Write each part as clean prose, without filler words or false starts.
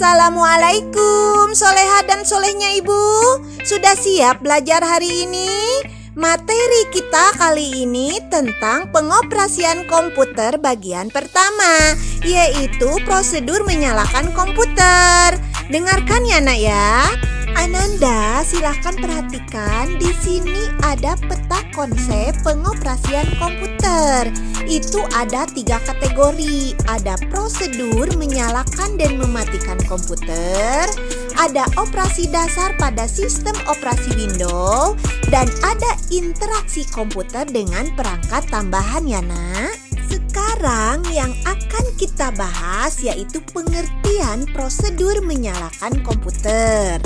Assalamualaikum soleha dan solehnya ibu. Sudah siap belajar hari ini? Materi kita kali ini tentang pengoperasian komputer bagian pertama, yaitu prosedur menyalakan komputer. Dengarkan ya nak ya. Ananda, silahkan perhatikan di sini ada peta konsep pengoperasian komputer. Itu ada 3 kategori. Ada prosedur menyalakan dan mematikan komputer, ada operasi dasar pada sistem operasi Windows, dan ada interaksi komputer dengan perangkat tambahan ya nak. Sekarang yang akan kita bahas yaitu pengertian prosedur menyalakan komputer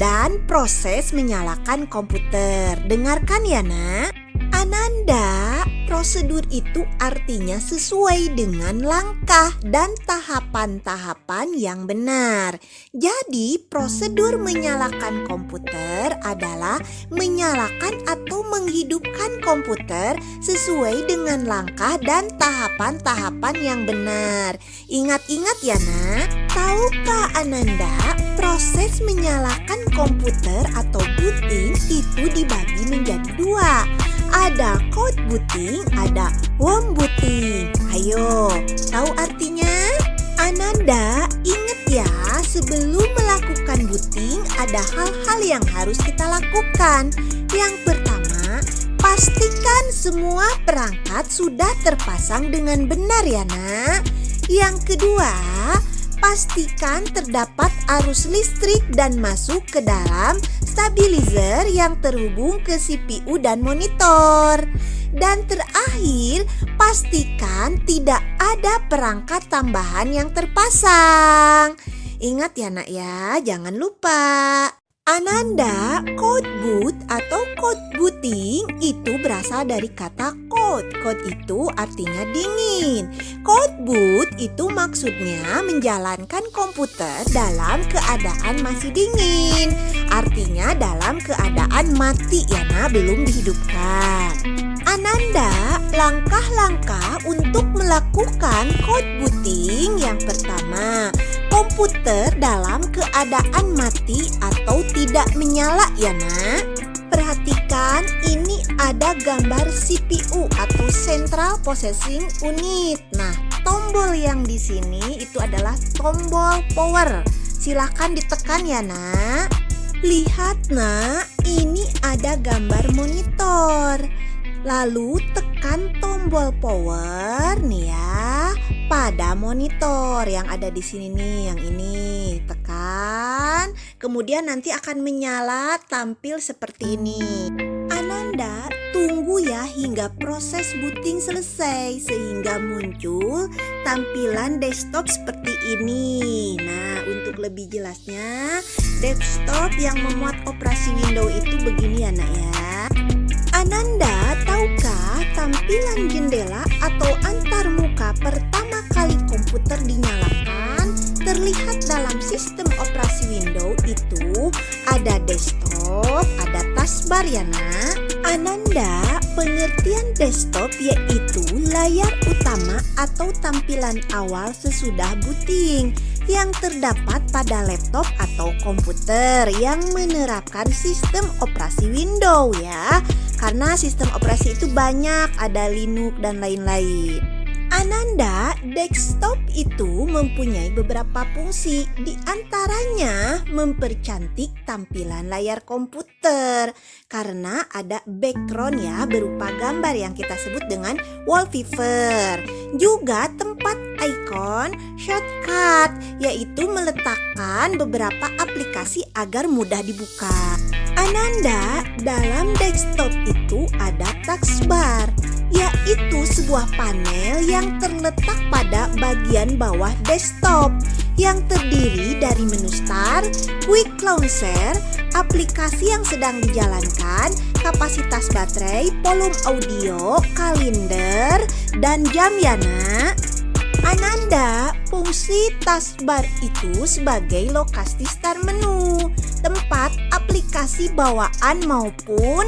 dan proses menyalakan komputer. Dengarkan ya nak. Ananda, prosedur itu artinya sesuai dengan langkah dan tahapan-tahapan yang benar. Jadi prosedur menyalakan komputer adalah menyalakan atau menghidupkan komputer sesuai dengan langkah dan tahapan-tahapan yang benar. Ingat-ingat ya nak. Tahukah Ananda, proses menyalakan komputer atau booting itu dibagi menjadi 2. Ada cold booting, ada warm booting. Ayo, tahu artinya? Ananda, ingat ya, sebelum melakukan booting ada hal-hal yang harus kita lakukan. Yang pertama, pastikan semua perangkat sudah terpasang dengan benar ya nak. Yang kedua, pastikan terdapat arus listrik dan masuk ke dalam stabilizer yang terhubung ke CPU dan monitor. Dan terakhir, pastikan tidak ada perangkat tambahan yang terpasang. Ingat ya nak ya, jangan lupa. Ananda, cold boot atau cold booting itu berasal dari kata cold. Cold itu artinya dingin. Cold boot itu maksudnya menjalankan komputer dalam keadaan masih dingin. Artinya dalam keadaan mati ya nak, belum dihidupkan. Ananda, langkah-langkah untuk melakukan cold booting yang pertama, komputer dalam keadaan mati atau tidak menyala ya nak. Perhatikan, ini ada gambar CPU atau Central Processing Unit. Nah, tombol yang di sini itu adalah tombol power. Silakan ditekan ya nak. Lihat nak, ini ada gambar monitor. Lalu tekan tombol power nih ya pada monitor yang ada di sini nih, yang ini. Tekan, kemudian nanti akan menyala tampil seperti ini. Ananda, tunggu ya hingga proses booting selesai sehingga muncul tampilan desktop seperti ini. Nah, untuk lebih jelasnya, desktop yang memuat operasi Windows itu begini ya nak ya. Ananda, tahukah tampilan jendela atau antarmuka pertama kali komputer dinyalakan terlihat dalam sistem operasi Windows itu ada desktop, ada taskbar ya nak. Ananda, pengertian desktop yaitu layar utama atau tampilan awal sesudah booting yang terdapat pada laptop atau komputer yang menerapkan sistem operasi Windows ya. Karena sistem operasi itu banyak, ada Linux dan lain-lain. Ananda, desktop itu mempunyai beberapa fungsi, di antaranya mempercantik tampilan layar komputer karena ada background ya berupa gambar yang kita sebut dengan wallpaper. Juga tempat icon shortcut, yaitu meletakkan beberapa aplikasi agar mudah dibuka. Ananda, dalam desktop itu ada taskbar, yaitu sebuah panel yang terletak pada bagian bawah desktop yang terdiri dari menu start, quick launcher, aplikasi yang sedang dijalankan, kapasitas baterai, volume audio, kalender, dan jam ya nak. Ananda, fungsi taskbar itu sebagai lokasi start menu, tempat aplikasi bawaan maupun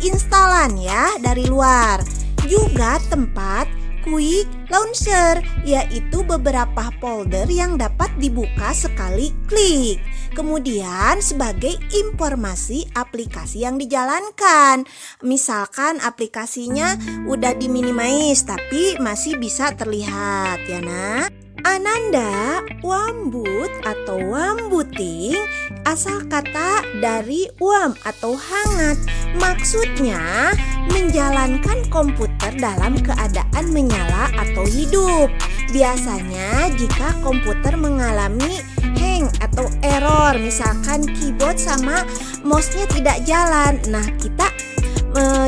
instalan ya dari luar. Juga tempat Quick Launcher, yaitu beberapa folder yang dapat dibuka sekali klik. Kemudian sebagai informasi aplikasi yang dijalankan. Misalkan aplikasinya udah diminimize tapi masih bisa terlihat ya nak. Ananda wambut atau wambuting asal kata dari wam atau hangat. Maksudnya menjalankan komputer dalam keadaan menyala atau hidup. Biasanya jika komputer mengalami hang atau error, misalkan keyboard sama mouse-nya tidak jalan. Nah, kita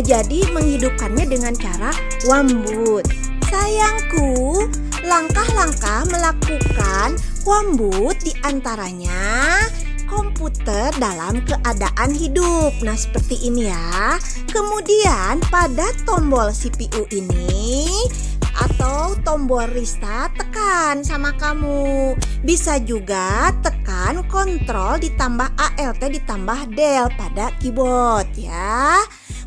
jadi menghidupkannya dengan cara wambut. Sayangku, langkah-langkah melakukan wambut diantaranya komputer dalam keadaan hidup. Nah, seperti ini ya. Kemudian pada tombol CPU ini atau tombol restart tekan sama kamu. Bisa juga tekan Ctrl ditambah Alt ditambah Del pada keyboard ya.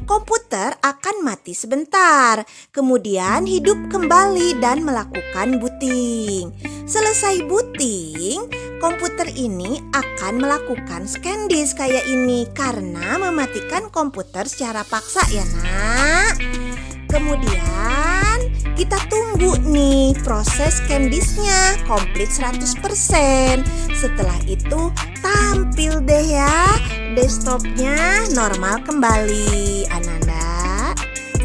Komputer akan mati sebentar, kemudian hidup kembali dan melakukan booting. Selesai booting, komputer ini akan melakukan scan disk kayak ini karena mematikan komputer secara paksa ya nak. Kemudian kita tunggu nih proses scan disknya komplit 100%. Setelah itu tampil deh ya, desktopnya normal kembali.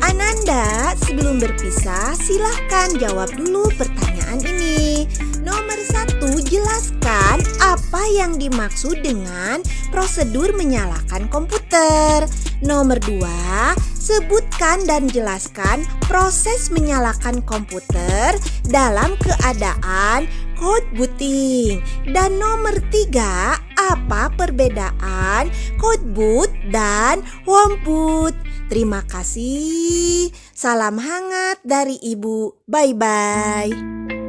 Ananda, sebelum berpisah silahkan jawab dulu pertanyaan ini. Nomor 1, jelaskan apa yang dimaksud dengan prosedur menyalakan komputer. Nomor 2, sebutkan dan jelaskan proses menyalakan komputer dalam keadaan cold booting. Dan nomor 3, apa perbedaan cold boot dan warm boot? Terima kasih. Salam hangat dari Ibu. Bye-bye.